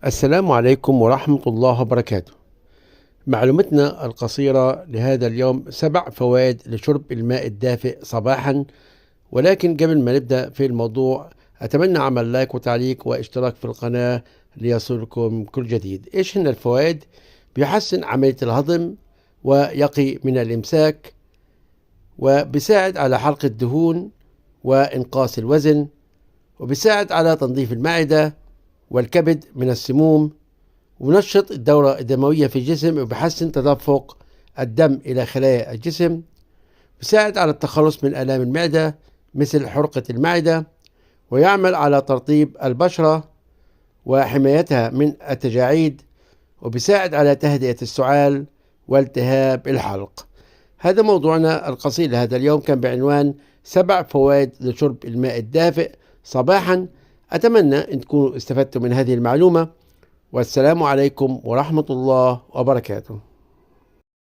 السلام عليكم ورحمة الله وبركاته. معلومتنا القصيرة لهذا اليوم 7 فوائد لشرب الماء الدافئ صباحا. ولكن قبل ما نبدأ في الموضوع أتمنى عمل لايك وتعليق واشتراك في القناة ليصلكم كل جديد. إيش هن الفوائد؟ بيحسن عملية الهضم ويقي من الإمساك، وبيساعد على حرق الدهون وإنقاص الوزن، وبيساعد على تنظيف المعدة والكبد من السموم، ونشط الدورة الدموية في الجسم، وبحسن تدفق الدم إلى خلايا الجسم، بيساعد على التخلص من آلام المعدة مثل حرقة المعدة، ويعمل على ترطيب البشرة وحمايتها من التجاعيد، وبيساعد على تهدئة السعال والتهاب الحلق. هذا موضوعنا القصير لهذا اليوم، كان بعنوان 7 فوائد لشرب الماء الدافئ صباحا. أتمنى أن تكونوا استفدتم من هذه المعلومة، والسلام عليكم ورحمة الله وبركاته.